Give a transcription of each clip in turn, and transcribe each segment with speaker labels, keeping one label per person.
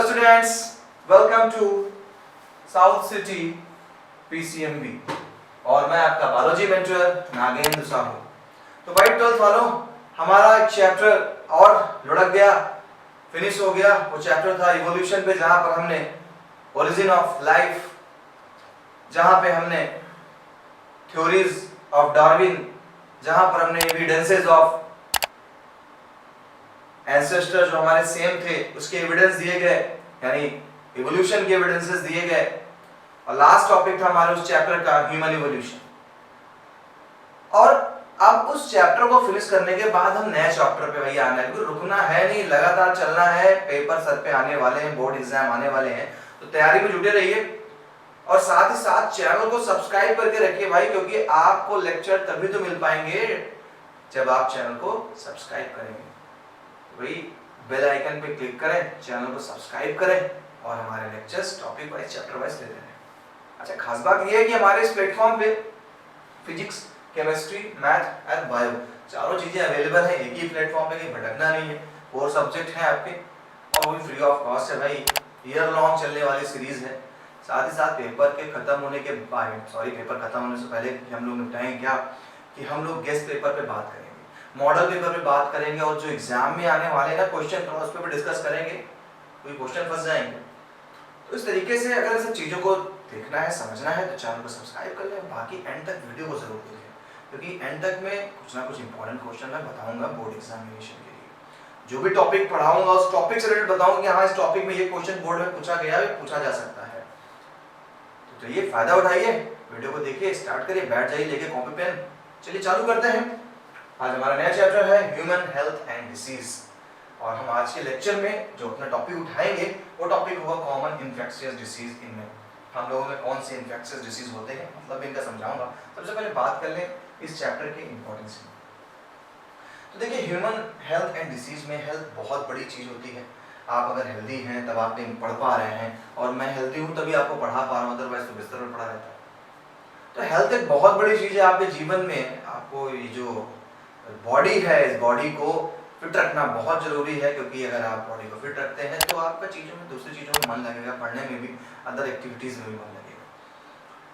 Speaker 1: students, welcome to South City PCMB और मैं आपका बायोलॉजी मेंटर नागेंद्र साहू। तो भाई 12th वालों, हमारा एक चैप्टर और लुढ़क गया, फिनिश हो गया। वो चैप्टर था इवोल्यूशन पे, जहां पर हमने ओरिजिन ऑफ लाइफ, जहां पे हमने थ्योरीज ऑफ डार्विन, जहां पर हमने एविडेंसेस ऑफ एंसेस्टर जो हमारे सेम थे उसके एविडेंस दिए गए, यानी इवोल्यूशन के एविडेंसेस दिए गए। और लास्ट टॉपिक था हमारे उस चैप्टर का ह्यूमन इवोल्यूशन। और अब उस चैप्टर को फिनिश करने के बाद हम नए चैप्टर पे भैया आना है, क्योंकि रुकना है नहीं, लगातार चलना है। पेपर सर पे आने वाले हैं, बोर्ड एग्जाम आने वाले हैं, तो तैयारी में जुटे रहिए। और साथ ही साथ चैनल को सब्सक्राइब करके रखिए भाई, क्योंकि आपको लेक्चर तभी तो मिल पाएंगे जब आप चैनल को सब्सक्राइब करेंगे। वही बेल आइकन पे क्लिक करें, चैनल को सब्सक्राइब करें और हमारे lectures topic wise, chapter wise लेते रहें। अच्छा, खास बात यह है कि हमारे इस प्लेटफॉर्म पे physics, chemistry, math and bio चारों चीजें अवेलेबल है एक ही प्लेटफॉर्म पे, कहीं भटकना नहीं है। 4 सब्जेक्ट हैं आपके और वो भी फ्री ऑफ कॉस्ट है भाई। ईयर लॉन्ग चलने वाली सीरीज है। साथ ही साथ पेपर के खत्म होने के बाद, पेपर खत्म होने से पहले हम लोग निपटाएंगे क्या कि हम लोग गेस्ट पेपर पे बात करेंगे, मॉडल पेपर पे बात करेंगे, और जो एग्जाम में आने वाले ना क्वेश्चन तो उस पर डिस्कस करेंगे। कोई क्वेश्चन फंस जाएंगे, तो इस तरीके से अगर सब चीज़ों को देखना है, समझना है, तो चैनल को सब्सक्राइब कर लें। बाकी एंड तक वीडियो को जरूर देखें, क्योंकि एंड तक में कुछ ना कुछ इंपॉर्टेंट क्वेश्चन मैं बताऊंगा बोर्ड एग्जामिनेशन के लिए। जो भी टॉपिक पढ़ाऊंगा उस टॉपिक से रिलेटेड बताऊंगा कि हाँ, इस टॉपिक में ये क्वेश्चन बोर्ड में पूछा गया है, पूछा जा सकता है। तो ये फायदा उठाइए, वीडियो को देखिए, स्टार्ट करिए, बैठ जाइए लेके कॉपी पेन। चलिए चालू करते हैं। आज हमारा नया चैप्टर है ह्यूमन हेल्थ एंड डिसीज, और हम आज के लेक्चर में जो अपना टॉपिक उठाएंगे वो टॉपिक होगा कॉमन इन्फेक्शियस डिसीज। इनमें हम लोगों में कौन से इन्फेक्शियस डिसीज होते हैं, मतलब इनका समझाऊंगा। सबसे पहले बात कर लें इस चैप्टर के इंपॉर्टेंस की। तो देखिए, ह्यूमन हेल्थ एंड डिसीज में हेल्थ बहुत बड़ी चीज होती है। आप अगर हेल्दी हैं तब आप पढ़ पा रहे हैं, और मैं हेल्दी हूँ तभी आपको पढ़ा पा रहा हूँ, अदरवाइज तो बिस्तर पर पढ़ा रहता है। तो हेल्थ एक बहुत बड़ी चीज है आपके जीवन में। आपको ये जो बॉडी है, इस बॉडी को फिट रखना बहुत जरूरी है, क्योंकि अगर आप बॉडी को फिट रखते हैं तो आपका चीज़ों में, दूसरी चीज़ों में मन लगेगा, पढ़ने में भी, अदर एक्टिविटीज़ में भी मन लगेगा।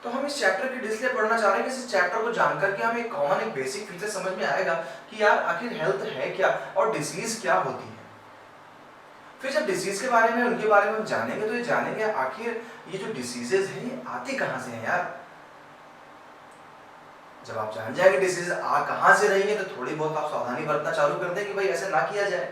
Speaker 1: तो हम इस चैप्टर की इसलिए पढ़ना चाह रहे हैं कि इस चैप्टर को जानकर के हमें एक कॉमन, एक बेसिक फीचर समझ में आएगा कि यार आखिर हेल्थ है क्या और डिसीज क्या होती है। फिर जब डिसीज के बारे में, उनके बारे में हम जानेंगे तो ये जानेंगे आखिर ये जो डिसीजेज हैं ये आती कहाँ से हैं यार। जब आप जान जाएंगे डिसीज आ कहां से रही है, तो थोड़ी बहुत आप सावधानी बरतना चालू कर दें कि भाई ऐसे ना किया जाए।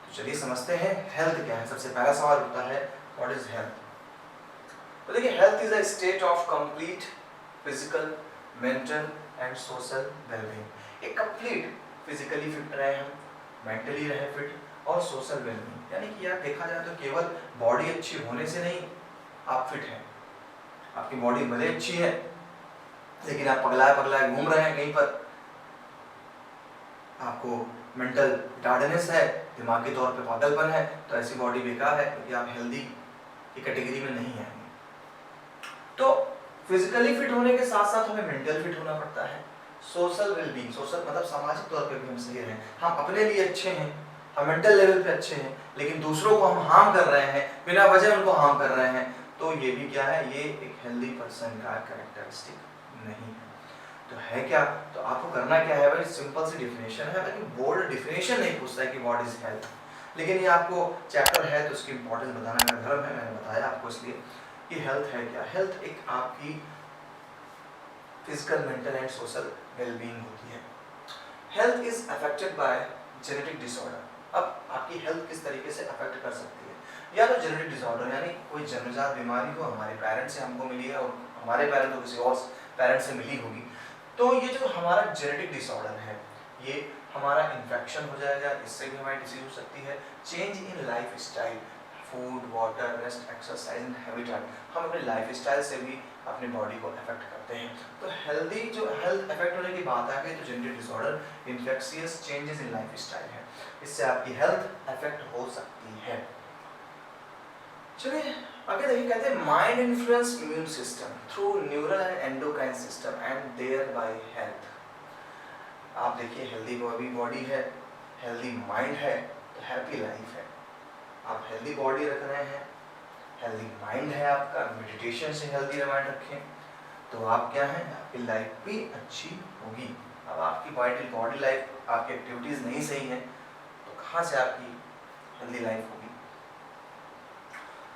Speaker 1: तो चलिए समझते हैं हेल्थ क्या है। सबसे पहला सवाल होता है, व्हाट इज हेल्थ। तो देखिए, health is a state of complete physical, mental and social wellbeing. एक कंप्लीट फिजिकली फिट रहे हम, मेंटली रहे फिट, और सोशल वेलबींग, यानी कि यार देखा जाए तो केवल बॉडी अच्छी होने से नहीं आप फिट हैं। आपकी बॉडी भले अच्छी है लेकिन आप पगलाए पगलाए घूम रहे हैं कहीं पर, आपको मेंटल रिटार्डनेस है, दिमागी तौर पे पागलपन है, तो ऐसी बॉडी बेकार है, क्योंकि आप हेल्दी की कैटेगरी में नहीं आएंगे। तो फिजिकली फिट होने के साथ साथ हमें मेंटल फिट होना पड़ता है। सोशल वेलबींग, सोशल मतलब सामाजिक तौर पे भी हम सही रहें, हम अपने लिए अच्छे हैं, हम मेंटल लेवल पे अच्छे हैं, लेकिन दूसरों को हम हार्म कर रहे हैं, बिना वजह उनको हार्म कर रहे हैं, तो ये भी क्या है, ये एक हेल्दी पर्सन का कैरेक्टरिस्टिक नहीं है। तो है क्या, तो आपको करना क्या है भाई, सिंपल सी डिफिनेशन है, ताकि बोर्ड डिफिनेशन नहीं पूछता है कि व्हाट इज हेल्थ, लेकिन ये आपको चैप्टर है तो उसकी इंपॉर्टेंस बताना मेरा धर्म है, मैंने बताया आपको इसलिए कि हेल्थ है क्या। हेल्थ एक आपकी physical, mental and social wellbeing होती है। Health is affected by genetic disorder. अब आपकी हेल्थ किस तरीके से अफेक्ट कर सकती है, या तो जेनेटिक डिसऑर्डर, यानी कोई जन्मजात बीमारी हो, हमारे पेरेंट्स से हमको मिली है और हमारे पेरेंट्स को किसी और पेरेंट्स से मिली होगी, तो ये जो हमारा जेनेटिक डिसऑर्डर है, ये हमारा इन्फेक्शन हो जाएगा, इससे भी हमारी डिसीज हो सकती है। Change in life style, food, water, rest, exercise and habitat, हम अपने लाइफ स्टाइल से भी अपनी बॉडी को अफेक्ट करते हैं। तो हेल्दी जो हेल्थ अफेक्ट होने की बात आ गई, तो genetic disorder, infectious changes in life style है, इससे आपकी हेल्थ अफेक्ट हो सकती है। चलिए आगे देखिए, कहते हैं mind influence immune system through neural and endocrine system and thereby health. आप देखिए, हेल्दी बॉडी है, हेल्दी माइंड है, तो हैप्पी लाइफ है। आप हेल्दी बॉडी रख रहे हैं, हेल्दी माइंड है आपका, मेडिटेशन से हेल्दी माइंड रखें, तो आप क्या है, आपकी लाइफ भी अच्छी होगी। अब आपकी बॉडी लाइफ, आपकी एक्टिविटीज नहीं सही है तो कहाँ से आपकी हेल्दी लाइफ होगी।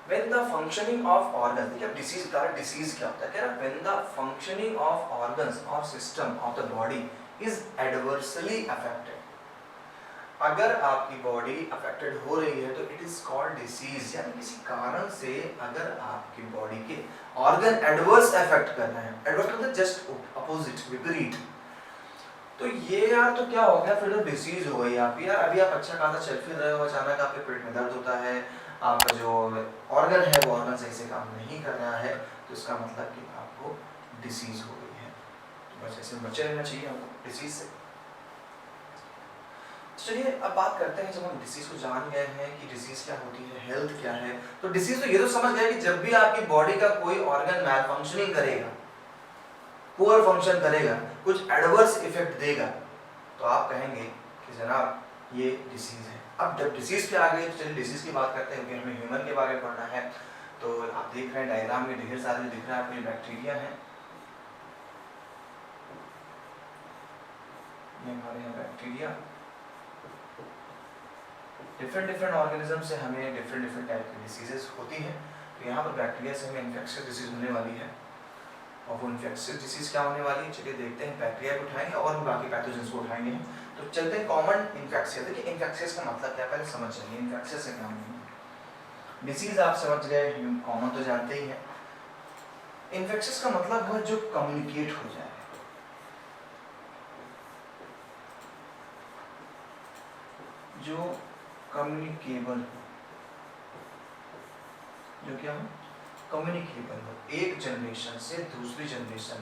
Speaker 1: When the functioning of organs, देखिए अब डिसीज का डिसीज क्या होता है, कह रहा when the functioning of organs or system of the body is adversely affected, अगर आपकी बॉडी अफेक्टेड हो रही है तो इट इज कॉल्ड डिसीज, यानी किसी कारण से अगर आपकी बॉडी के ऑर्गन एडवर्स अफेक्ट कर रहे हैं, एडवर्स मतलब जस्ट अपोजिट, विपरीत, तो ये यार तो क्या हो गया, फिर तो डिसीज हो गई आपकी। यार अभी आप अच्छा खासा चल फिर रहे हो, अचानक आपके पेट में दर्द होता है, आपका जो ऑर्गन है वो ऑर्गन सही से काम नहीं कर रहा है, तो इसका मतलब कि आपको डिसीज हो गई है। तो बस ऐसे बचे रहना चाहिए हमको डिसीज से। चलिए अब बात करते हैं, जब हम डिसीज को जान गए हैं कि डिसीज क्या होती है, हेल्थ क्या है, तो डिसीज तो ये तो समझ गए कि जब भी आपकी बॉडी का कोई ऑर्गन मैल फंक्शनिंग करेगा, पुअर फंक्शन करेगा, कुछ एडवर्स इफेक्ट देगा, तो आप कहेंगे कि जनाब ये डिसीज है। अब जब डिसीज पे आ गए तो चलिए डिसीज की बात करते हैं, क्योंकि हमें ह्यूमन के बारे में पढ़ना है। तो आप देख रहे हैं डायग्राम में ढेर सारे दिख रहा है आपको, बैक्टीरिया है, ये हमारे यहाँ बैक्टीरिया, डिफरेंट ऑर्गेनिज्म से हमें डिफरेंट टाइप की डिसीजेस होती हैं। तो यहाँ पर बैक्टीरिया से हमें इन्फेक्शियस डिसीज होने वाली है, और वो इन्फेक्शियस डिसीज क्या होने वाली है, चलिए देखते हैं। बैक्टीरिया को उठाएंगे और हम बाकी पैथोजेंस को उठाएंगे। तो चलते हैं कॉमन इन्फेक्शियस। देखिए इन्फेक्शियस का मतलब क्या है पहले समझ जाइए, इन्फेक्शियस से क्या होनी है। डिसीज आप समझ गए, कॉमन तो जानते ही हैं। इन्फेक्शियस का मतलब है जो कम्युनिकेट हो जाए, जो कम्युनिकेबल, जो क्या हो, कम्युनिकेबल हो, एक जनरेशन से दूसरी जनरेशन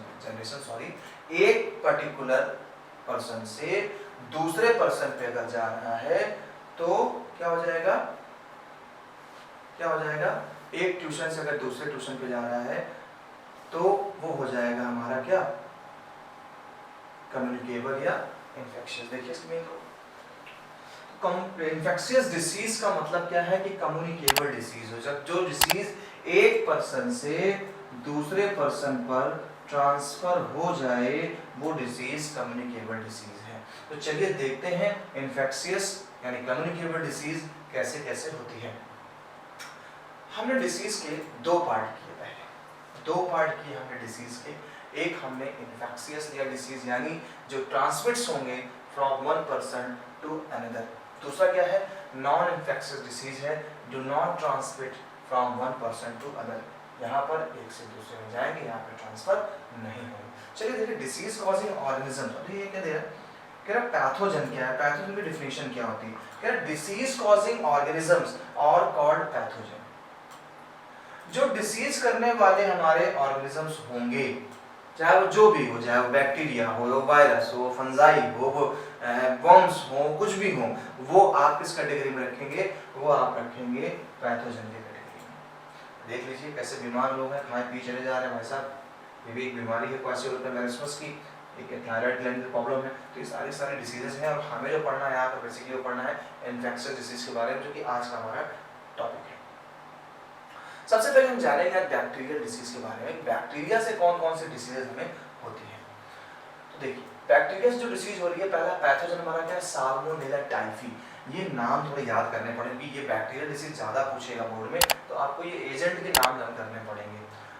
Speaker 1: एक पर्टिकुलर पर्सन से दूसरे पर्सन पे अगर जा रहा है तो क्या हो जाएगा, एक ट्यूशन से अगर दूसरे ट्यूशन पे जा रहा है तो वो हो जाएगा हमारा क्या, कम्युनिकेबल या इन्फेक्शियस। देखिए इसमें इन्फेक्शियस डिसीज का मतलब क्या है कि कम्युनिकेबल डिसीज हो, जब जो डिसीज एक पर्सन से दूसरे पर्सन पर ट्रांसफर हो जाए वो डिसीज कम्युनिकेबल डिसीज है। तो चलिए देखते हैं इन्फेक्शियस यानी कम्युनिकेबल डिसीज कैसे कैसे होती है। हमने डिसीज के दो पार्ट किए, पहले दो पार्ट किए हमने डिसीज के। एक हमने इन्फेक्शियस या डिसीज यानी जो ट्रांसमिट्स होंगे from one person to another. दूसरा क्या है, नॉन इन्फेक्शियस डिसीज है, do not transmit from one person to other, यहाँ पर एक से दूसरे में जाएंगे, यहाँ पे ट्रांसफर नहीं होंगे। चलिए देखिए डिसीज कॉजिंग ऑर्गेनिज्म, तो ये क्या दे रहा है, कह रहा पैथोजन क्या है, पैथोजन की डिफिनेशन क्या होती है, कह रहा डिसीज कॉजिंग ऑर्गेनिजम्स और कॉल्ड पैथोजन। जो डिसीज करने वाले हमारे ऑर्गेनिजम्स होंगे, चाहे वो जो भी हो, चाहे वो बैक्टीरिया हो, वो वायरस हो, फंजाई हो, वो वर्म्स हो, कुछ भी हो, वो आप किस कैटेगरी में रखेंगे, वो आप रखेंगे पैथोजन की कैटेगरी में। देख लीजिए कैसे बीमार लोग हैं, खाए पी चले जा रहे हैं भाई साहब, ये भी एक बीमारी है क्वासियोलमेरिस्मस की, एक थायराइड ग्लैंड की प्रॉब्लम है। तो ये सारे डिसीजेस हैं, और हमें जो पढ़ना है यहाँ पर बेसिकली वो पढ़ना है इन्फेक्शियस डिसीज के बारे में, जो कि आज का हमारा टॉपिक है। सबसे पहले हम जानेंगे बैक्टीरियल डिसीज के बारे में, बैक्टीरिया से कौन कौन सी डिसीजेस हमें होती है। तो देखिए बैक्टीरिया से जो डिसीज हो रही है, पहला पैथोजन हमारा क्या है, साल्मोनेला टाइफी। ये नाम थोड़े याद करने पड़ेंगे, ये बैक्टीरियल डिसीज ज्यादा पूछेगा बोर्ड में, तो आपको ये एजेंट के नाम लर्न करने पड़ेंगे,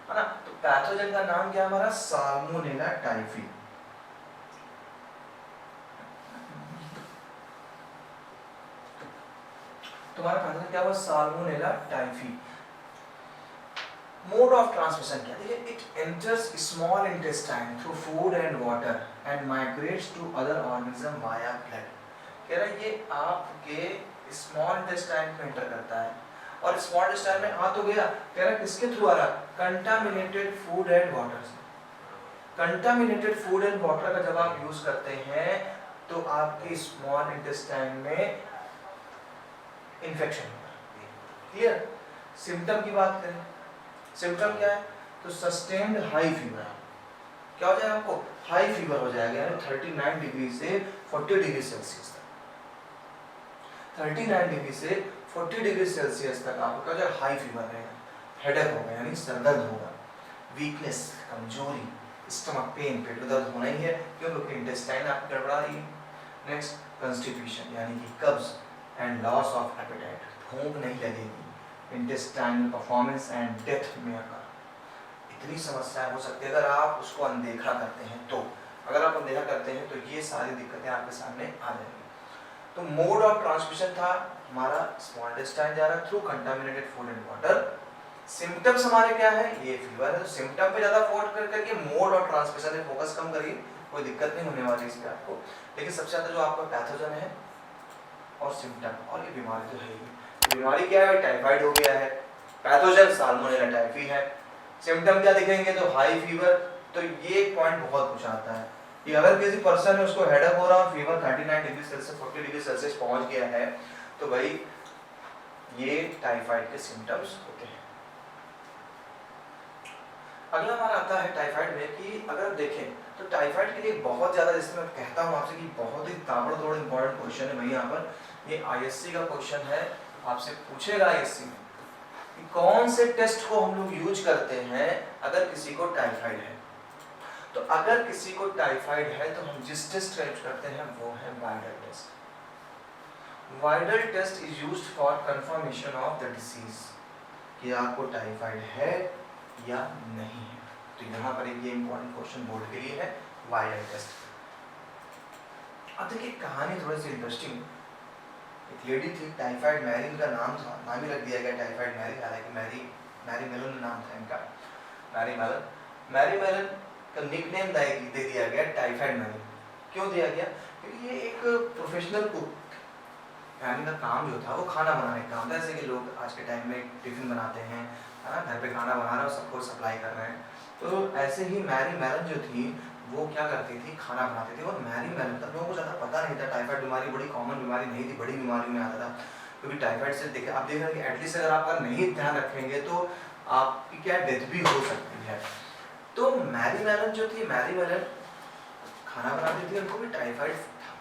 Speaker 1: है ना। तो पैथोजन का नाम क्या है हमारा, साल्मोनेला टाइफी। तुम्हारा पैथोजन क्या हुआ, Salmonella typhi. Mode of transmission क्या, देखिए it enters small intestine through food and water and migrates to other organism via blood. कह रहा है ये आपके स्मॉल इंटेस्टाइन में एंटर करता है, और स्मॉल इंटेस्टाइन में आ तो गया, कह रहा किसके थ्रू आ रहा, कंटामिनेटेड फूड एंड वाटर से। कंटामिनेटेड फूड एंड वाटर का जब आप यूज करते हैं तो आपके स्मॉल इंटेस्टाइन में इंफेक्शन होगा। क्लियर। सिम्टम की बात करें, सिम्टम क्या है, तो सस्टेन्ड हाई फीवर, क्या हो जाएगा आपको, हाई फीवर हो जाएगा, यानी 39 डिग्री से 40 डिग्री सेल्सियस तक, 39 डिग्री से 40 डिग्री सेल्सियस तक आपका जो हाई फीवर रहेगा, हेडेक होगा यानी सरदर्द होगा, वीकनेस कमजोरी, स्टमक पेन पेट में दर्द होना ही है क्यों, क्योंकि इंटेस्टाइन आपकी गड़बड़ा रही है। नेक्स्ट कंस्टिपेशन यानी कि कब्ज एंड लॉस ऑफ एपेटाइट, भूख नहीं लगेगी, इंटेस्टाइनल परफॉर्मेंस एंड डेथ में अगर इतनी समस्याएं हो सकती है अगर आप उसको अनदेखा करते हैं तो, अगर आप अनदेखा करते हैं तो ये सारी दिक्कतें आपके सामने आ जाएंगी। तो मोड ऑफ ट्रांसमिशन था हमारा स्मॉल इंटेस्टाइन जा रहा through contaminated food and water. Symptoms हमारे क्या है, ये फीवर है, तो सिम्टम पे ज्यादा फोकस करके मोड ऑफ ट्रांसमिशन पे फोकस कम करिए, कोई दिक्कत नहीं होने वाली इसमें आपको। लेकिन सबसे ज्यादा जो आपका पैथोजन है और सिम्टम और ये बीमारी तो है ही, बीमारी क्या है, टाइफाइड हो गया है, पैथोजन साल्मोनेला टाइफी है, सिम्टम क्या दिखेंगे तो हाई फीवर। तो ये पॉइंट बहुत कुछ आता है कि अगर किसी पर्सन है उसको हेडेक हो रहा, fever 39 degree Celsius 40 degree Celsius पहुंच गया है, तो भाई ये टाइफाइड के सिम्टम्स होते हैं। अगला हमारा आता है टाइफाइड में कि अगर देखें तो टाइफाइड के लिए बहुत ज्यादा, जैसे मैं कहता हूँ आपसे कि बहुत ही ताबड़तोड़ इंपॉर्टेंट क्वेश्चन है भाई, यहाँ पर ये आईएससी का क्वेश्चन है, आपसे पूछेगा आईएससी में कि कौन से टेस्ट को हम लोग यूज करते हैं अगर किसी को टाइफाइड है। तो अगर किसी को टाइफाइड है तो हम जिस टेस्ट का यूज करते हैं वो है Widal test. Widal test is used for confirmation of the disease कि आपको टाइफाइड है या नहीं है। तो यहाँ पर एक ये इंपॉर्टेंट क्वेश्चन बोर्ड के लिए है, वाइडल टेस्ट। अब देखिए कहानी थोड़ी सी इंटरेस्टिंग। एक लेडी थी, टाइफाइड मैरी इनका नाम था, नाम ही रख दिया गया टाइफाइड मैरी, हालांकि मैरी मेलन नाम था इनका, मैरी मेलन का निकनेम दे दिया गया टाइफाइड मैरी। क्यों दिया गया, क्योंकि ये एक प्रोफेशनल कुक, यानी का काम जो था वो खाना बनाने का काम था, जैसे कि लोग आज के टाइम में टिफिन बनाते हैं, घर पे खाना बना रहे हैं और सबको सप्लाई कर रहे हैं। तो ऐसे ही मैरी मेलन जो थी वो क्या करती थी, खाना बनाती थी। और मैरी मेलन तक लोगों को ज़्यादा पता नहीं था, टाइफाइड बीमारी बड़ी कॉमन बीमारी नहीं थी, बड़ी बीमारी में आता था, क्योंकि टाइफाइड से देखे आप देख रहे हैं कि एटलीस्ट अगर आप नहीं ध्यान रखेंगे तो आपकी क्या डेथ भी हो सकती है। तो मैरी मेलन जो थी, मैरी मेलन खाना बनाती थी, उनको भी टाइफाइड था।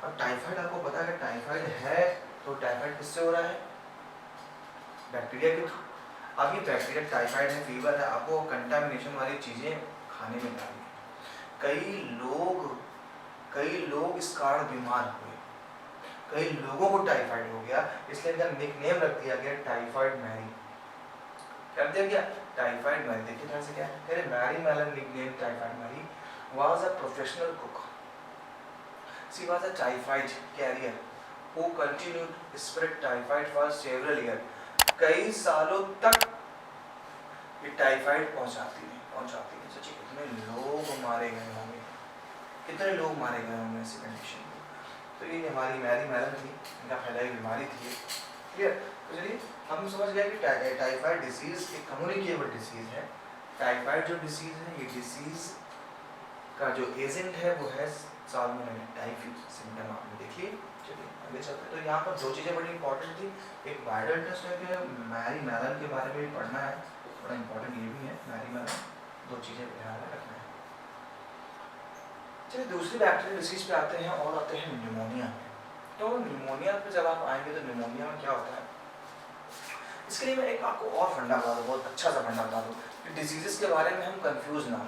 Speaker 1: और टाइफाइड आपको पता है टाइफाइड है, तो टाइफाइड किससे हो रहा है, बैक्टीरिया के थ्रू। अब ये बैक्टीरिया टाइफाइड है, फीवर है, आपको कंटामिनेशन वाली चीजें खाने में डाली। कई लोग इस कारण बीमार हुए, कई लोगों को टाइफाइड हो गया, इसलिए इनका निकनेम रख दिया गया टाइफाइड मैरी। क्या दिया गया, टाइफाइड मैरी। देखिए ध्यान से क्या है, Mary Mallon nickname typhoid Mary was a professional cook. She was a typhoid carrier who continued to spread typhoid for several years. कई सालों तक ये टाइफाइड पहुंचाती है। सोचिए कितने लोग मारे गए होंगे, कितने लोग मारे गए होंगे ऐसी कंडीशन में। तो ये हमारी मैरी मेलन थी, इनका फैलाई बीमारी थी। क्लियर। तो चलिए हम समझ गए कि टाइफाइड डिसीज एक कम्युनिकेबल डिसीज है। टाइफाइड जो डिसीज है, ये डिसीज का जो एजेंट है वो है साल्मोनेला टाइफी। सिम्टम आपने देखिए। चलिए आगे चलते हैं। तो यहाँ पर दो चीज़ें बड़ी इंपॉर्टेंट थी, एक वाइडल टेस्ट है कि मैरी मेलन के बारे में भी पढ़ना है, बड़ा इंपॉर्टेंट ये भी है मैरी मेलन, दो चीज़ें ध्यान में रखना है। चलिए दूसरी बैक्टीरियल डिसीज पे आते हैं और आते हैं न्यूमोनिया। तो न्यूमोनिया पे जब आप आएंगे तो न्यूमोनिया में क्या होता है, इसके लिए मैं एक आपको और फंडा बता दूँ, बहुत अच्छा सा फंडा बता दूँ कि डिसीजेस के बारे में हम कंफ्यूज ना हो।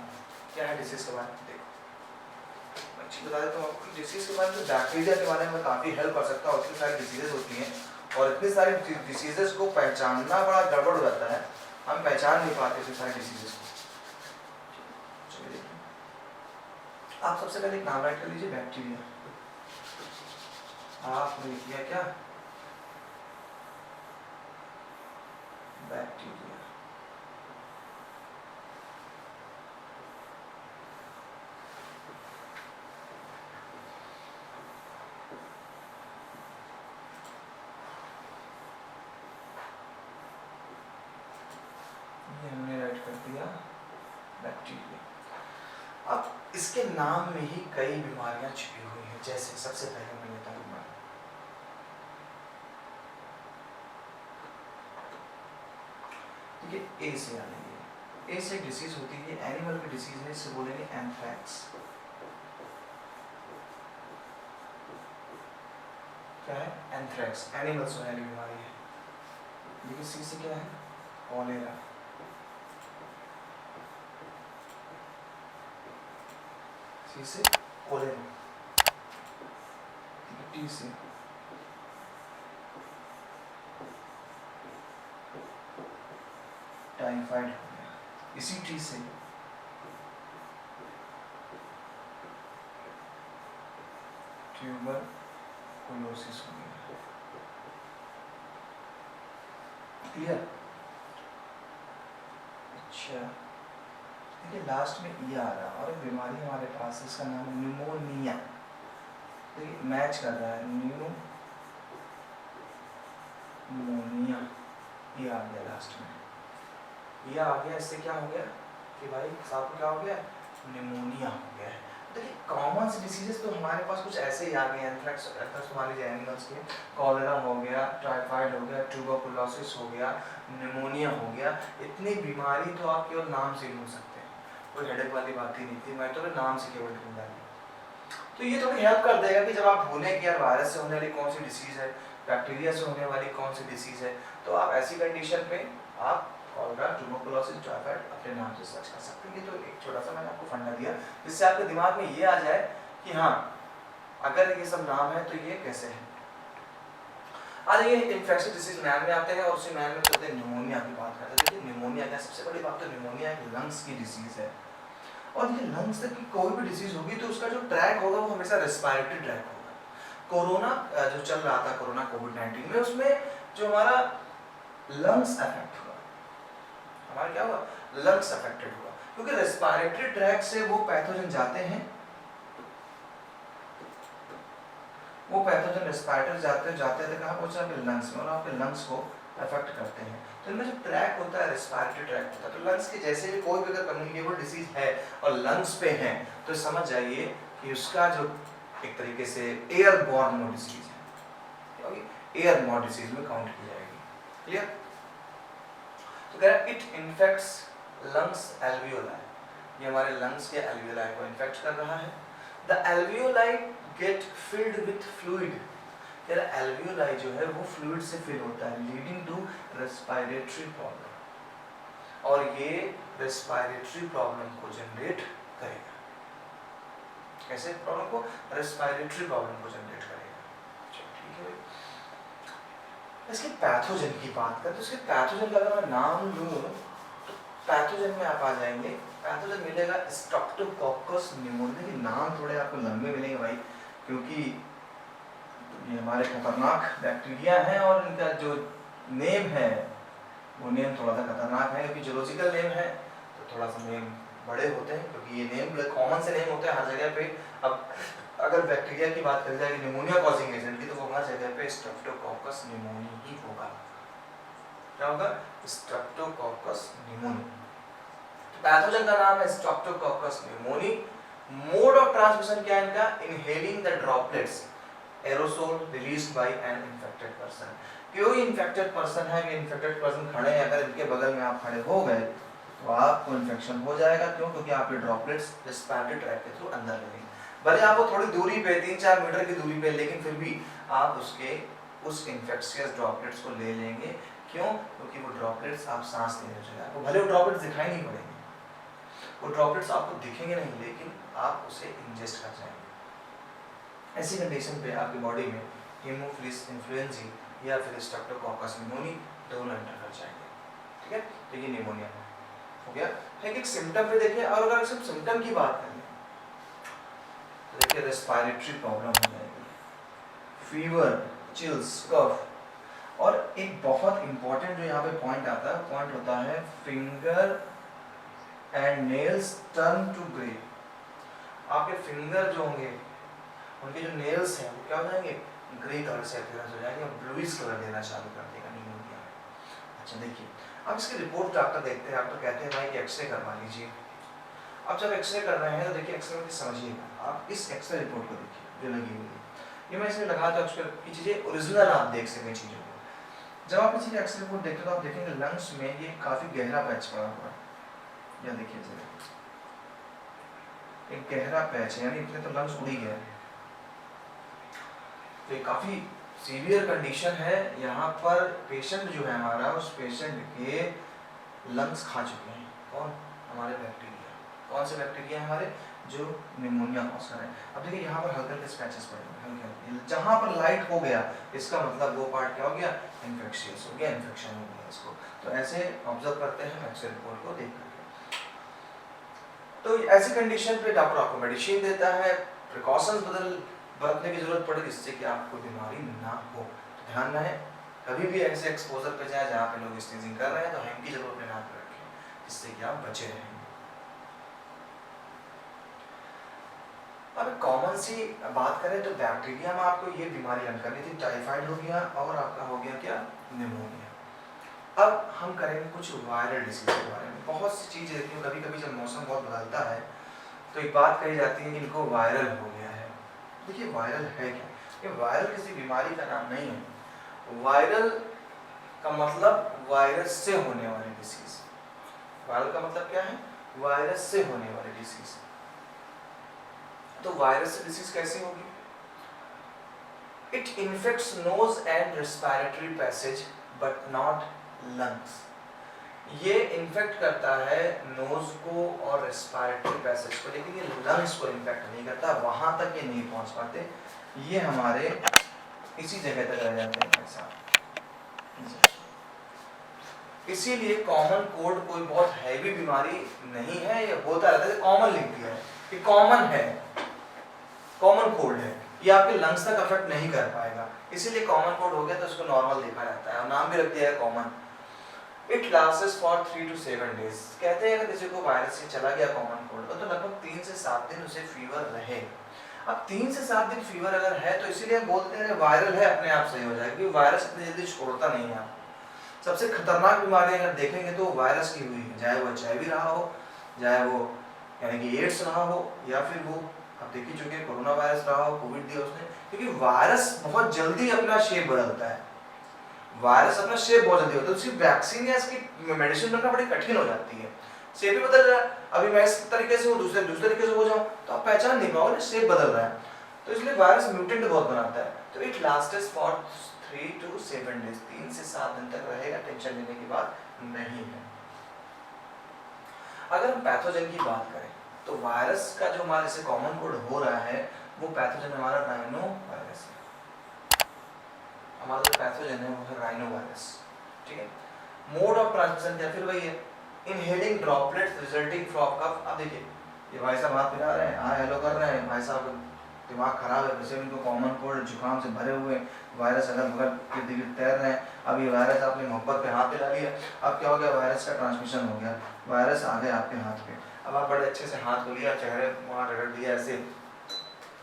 Speaker 1: क्या है डिसीज के बारे में, देखो अच्छी बता देता हूँ। डिसीज के बारे में बैक्टीरिया के बारे में काफ़ी हेल्प कर सकता है, इतनी सारी डिसीजेज होती हैं और इतनी सारी डिसीजेस को पहचानना बड़ा गड़बड़ हो जाता है, हम पहचान नहीं पाते इतनी सारी डिसीजेस को। आप सबसे पहले एक नाम राइट कर लीजिए, बैक्टीरिया। आपने किया क्या, बैक्टीरिया। हमने राइट कर दिया बैक्टीरिया। अब इसके नाम में ही कई बीमारियां छिपी हुई हैं, जैसे सबसे पहले मैं लेता हूँ ए से आ रही है। ए से एक डिसीज होती है, एनिमल की डिसीज है, इससे बोलेंगे एंथ्रैक्स। क्या है? एंथ्रेक्स, एनिमल्स होने वाली बीमारी है। लेकिन सी से क्या है? कॉलेरा। सी से कॉलेरा, टी से टाइफाइड हो गया, इसी टी से ट्यूबरकुलोसिस हो गया। क्लियर? अच्छा, देखिए लास्ट में ये आ रहा और एक बीमारी हमारे पास, इसका नाम है न्यूमोनिया। देखिए मैच कर रहा है, न्यूमोनिया, ये आ गया लास्ट में, ये आ गया। इससे क्या हो गया कि भाई साहब को क्या हो गया? निमोनिया हो गया है। देखिए कॉमन से डिसीजेस तो हमारे पास कुछ ऐसे ही आ गए, एंथ्रेक्स मान लीजिए एनिमल्स के, कॉलेरा हो गया, टाइफाइड हो गया, ट्यूबरकुलोसिस हो गया, निमोनिया हो गया। इतनी बीमारी तो आप केवल नाम से ही हो सकते हैं, कोई हेडेक वाली बात ही नहीं थी, मैं तो नाम से केवल ढूंढ डाली। तो ये थोड़ी हेल्प कर देगा कि जब आप भूलें कि यार वायरस से होने वाली कौन सी डिसीज है, बैक्टीरिया से होने वाली कौन सी डिसीज है, तो आप ऐसी कंडीशन पे आप कॉलेरा, ट्यूबरकुलोसिस, टाइफाइड अपने नाम से सर्च कर सकते हैं। ये तो एक छोटा सा मैंने आपको फंडा दिया जिससे आपके दिमाग में ये आ जाए कि हाँ अगर ये सब नाम है तो ये कैसे है। आज ये इन्फेक्शियस डिसीज मैन में आते हैं और उसी मैन में चलते हैं निमोनिया की बात करते हैं। देखिए निमोनिया का सबसे बड़ी बात तो निमोनिया एक लंग्स की डिसीज है, और ये लंग्स तक की कोई भी डिसीज होगी तो उसका जो ट्रैक होगा वो हमेशा रेस्पिरेटरी ट्रैक होगा। कोरोना जो चल रहा था, कोरोना कोविड-19 में, उसमें जो हमारा लंग्स अफेक्ट हुआ, हमारा क्या हुआ? लंग्स अफेक्टेड हुआ, क्योंकि रेस्पिरेटरी ट्रैक से वो पैथोजन जाते हैं, वो पैथोजन रेस्पिरेटर जाते जाते थे कहाँ पहुंचे? आपके लंग्स में, और आपके लंग्स को अफेक्ट करते हैं। तो इनमें जो ट्रैक होता है रेस्पिरेटरी ट्रैक होता है, तो लंग्स के जैसे भी कोई भी अगर कम्युनिकेबल डिसीज है और लंग्स पे है तो समझ जाइए कि उसका जो एक तरीके से एयरबॉर्न डिसीज है, एयरबॉर्न डिसीज में काउंट की जाएगी। क्लियर? तो कह रहा है इट इन्फेक्ट्स लंग्स एल्वियोलाई, ये हमारे लंग्स के एल्वियोलाई को इन्फेक्ट कर रहा है। The alveoli get filled with fluid, यार एल्वियोलाई जो है वो फ्लूइड से फिल होता है, लीडिंग टू रेस्पिरेटरी प्रॉब्लम, और ये रेस्पिरेटरी प्रॉब्लम को जनरेट करेगा। कैसे प्रॉब्लम को? रेस्पिरेटरी प्रॉब्लम को जनरेट करेगा। ठीक है, इसके पैथोजन की बात करें तो इसके पैथोजन का अगर मैं नाम लूं तो पैथोजन में आप आ जाएंगे, पैथोजन मिलेगा स्ट्रेप्टोकोकस निमोनिया। के नाम थोड़े आपको लंबे मिलेंगे भाई, क्योंकि ये हमारे खतरनाक बैक्टीरिया हैं और इनका जो नेम है वो नेम थोड़ा सा खतरनाक है, क्योंकि जूलॉजिकल नेम है तो थोड़ा सा नेम बड़े होते हैं, क्योंकि ये नेम कॉमन से नेम होते हैं हर जगह पे। अब अगर बैक्टीरिया की बात करी जाए निमोनिया कॉजिंग एजेंट की, तो वो हर जगह पे स्ट्रेप्टोकोकस निमोनिया ही होगा। क्या होगा? Streptococcus pneumonia. पैथोजन का नाम है Streptococcus pneumonia. Mode of transmission क्या है इनका? Inhaling the droplets aerosol released by an infected person. कोई इन्फेक्टेड पर्सन है, ये इन्फेक्टेड पर्सन खड़े हैं, अगर इनके बगल में आप खड़े हो गए तो आपको इन्फेक्शन हो जाएगा। क्यों? क्योंकि आपके ड्रॉपलेट्स रेस्पिरेटरी ट्रैक्ट के थ्रू अंदर लगेंगे, भले आप वो थोड़ी दूरी पे 3-4 मीटर की दूरी पे, लेकिन फिर भी आप उस इन्फेक्शियस ड्रॉपलेट्स को ले लेंगे। क्यों? क्योंकि वो ड्रॉपलेट्स आप सांस लेने से आपको, भले वो ड्रॉपलेट्स दिखाई नहीं पड़ेंगे, वो ड्रॉपलेट्स आपको दिखेंगे नहीं, लेकिन आप उसे इंजेस्ट कर जाएंगे। ऐसी कंडीशन पे आपकी बॉडी में हीमोफिलस इन्फ्लुएंजा या फिर स्ट्रेप्टोकोकस निमोनिया दोनों एंटर कर जाएंगे। ठीक है, तो ये निमोनिया हो गया। एक सिम्टम पे देखिए, और अगर सिर्फ सिम्टम की बात करें तो देखिए रेस्पिरेटरी प्रॉब्लम हो जाएगी, फीवर, चिल्स, कफ, और एक बहुत इंपॉर्टेंट जो यहाँ पे पॉइंट आता है, पॉइंट होता है finger and nails turn to grey. आपके फिंगर जो होंगे, उनके जो नेल्स हैं वो क्या हो जाएंगे? ग्रे कलर से अपीयरेंस हो जाएंगे, ब्लूइश कलर देना चालू कर देगा निमोनिया में। अच्छा देखिए, अब इसकी रिपोर्ट डॉक्टर देखते हैं, डॉक्टर कहते हैं भाई कि एक्सरे करवा लीजिए। अब जब एक्सरे कर रहे हैं तो देखिए एक्सरे में समझिएगा, आप इस एक्सरे रिपोर्ट को देखिए जो लगी हुई है, ये मैं इसमें लगा था उसके की चीज़ें ओरिजिनल आप देख सकें चीज़ों को। जब आप इसी एक्सरे रिपोर्ट देखते हो तो आप देखेंगे लंग्स में ये काफ़ी गहरा पैच पड़ा हुआ है, या देखिए जरा एक गहरा पैच है, यानी इतने तो लंग्स उड़ ही गए, तो ये काफ़ी सीवियर कंडीशन है, यहाँ पर पेशेंट जो है हमारा, उस पेशेंट के लंग्स खा चुके हैं कौन, हमारे बैक्टीरिया। कौन से बैक्टीरिया हमारे, जो निमोनिया कॉज कर रहे हैं। अब देखिए यहाँ पर हल्के हल्के स्क्रैचेस पड़े हुए हैं, हल्के, जहाँ पर लाइट हो गया इसका मतलब वो पार्ट क्या हो गया, इन्फेक्शियस हो गया, इन्फेक्शन हो गया इसको। तो ऐसे ऑब्जर्व करते हैं एक्सरे रिपोर्ट को देख करके। तो ऐसी कंडीशन पे डॉक्टर आपको मेडिसिन देता है, प्रिकॉशंस बरतने की जरूरत पड़े जिससे कि आपको बीमारी ना हो। तो ध्यान रहे कभी भी ऐसे एक्सपोजर पे जाए जहाँ पे लोग स्नीजिंग कर रहे हैं तो हैंकी जरूर अपने हाथ में रखें जिससे कि आप बचे रहेंगे। अब कॉमन सी बात करें तो बैक्टीरिया में आपको ये बीमारी लग करनी थी, टाइफाइड हो गया और आपका हो गया क्या, निमोनिया। अब हम करेंगे कुछ वायरल डिसीज के बारे में। बहुत सी चीजें रहती हैं, कभी कभी जब मौसम बहुत बदलता है तो एक बात कही जाती है कि इनको वायरल हो गया है। देखिए वायरल है क्या, ये वायरल किसी बीमारी का नाम नहीं है। वायरल का मतलब वायरस से होने वाली डिसीज। वायरल का मतलब क्या है, वायरस से होने वाली डिसीज। तो वायरस से डिसीज कैसे होगी, it infects nose and respiratory passage but not lungs. ये इन्फेक्ट करता है नोज को और रेस्पिरेटरी पैसेज को, लेकिन ये लंग्स को इन्फेक्ट नहीं करता, वहां तक ये नहीं पहुंच पाते, ये हमारे इसी जगह तक रह जाते हैं भाई साहब। इसीलिए कॉमन कोल्ड कोई बहुत हैवी बीमारी नहीं है, ये होता रहता है, कॉमन लिख दिया है कि कॉमन है, कॉमन कोल्ड है, ये आपके लंग्स तक अफेक्ट नहीं कर पाएगा, इसीलिए कॉमन कोल्ड हो गया तो उसको नॉर्मल देखा जाता है और नाम भी रख दिया है common. It lasts for 3 to 7 days। कहते हैं अगर किसी को वायरस से चला गया कॉमन कोल्ड तो लगभग 3 से 7 दिन उसे फीवर रहे। अब 3 से 7 दिन फीवर अगर है तो इसीलिए हम बोलते हैं वायरल है, अपने आप सही हो जाएगा, क्योंकि वायरस इतनी जल्दी छोड़ता नहीं है आपको। सबसे खतरनाक बीमारी अगर देखेंगे तो वायरस की हुई है, चाहे वो HIV रहा हो, चाहे वो यानी कि एड्स रहा हो, या फिर वो अब देख ही चुके कोरोना वायरस रहा हो, कोविड दिया उसने, क्योंकि वायरस बहुत जल्दी अपना शेप बदलता है। वायरस अपना शेप बहुत जल्दी होता है, उसकी वैक्सीन या इसकी मेडिसिन बनना बड़ी कठिन हो जाती है, शेप ही बदल रहा है। अभी मैं इस तरीके से हूँ, दूसरे तरीके से हो जाऊँ तो आप पहचान नहीं पाओगे, शेप बदल रहा है, तो इसलिए वायरस म्यूटेंट बहुत बनाता है। तो it lasts for 3 to 7 days, 3 से 7 दिन तक रहेगा, टेंशन लेने की बात नहीं है। अगर हम पैथोजन की बात करें तो वायरस का जो हमारे से कॉमन कोल्ड हो रहा है वो पैथोजन हमारा राइनो वायरस है। हमारा जो पैथोजन है वो है राइनो वायरस, ठीक है। मोड ऑफ ट्रांसमिशन क्या, फिर वही है, इनहेलिंग ड्रॉपलेट्स रिजल्टिंग फ्रॉम कफ। अब देखिए ये भाई साहब हाथ मिला रहे हैं, हाँ हेलो कर रहे हैं, भाई साहब दिमाग खराब है, वैसे इनको कॉमन कोल्ड जुकाम से भरे हुए वायरस अगल बगल इर्द गिर्द तैर रहे हैं। अब ये वायरस आपने मोहब्बत पे हाथ मिला लिया, अब क्या हो गया, वायरस का ट्रांसमिशन हो गया, वायरस आ गया आपके हाथ पे। अब आप बड़े अच्छे से हाथ को लिया, चेहरे वहाँ रगड़ दिया, ऐसे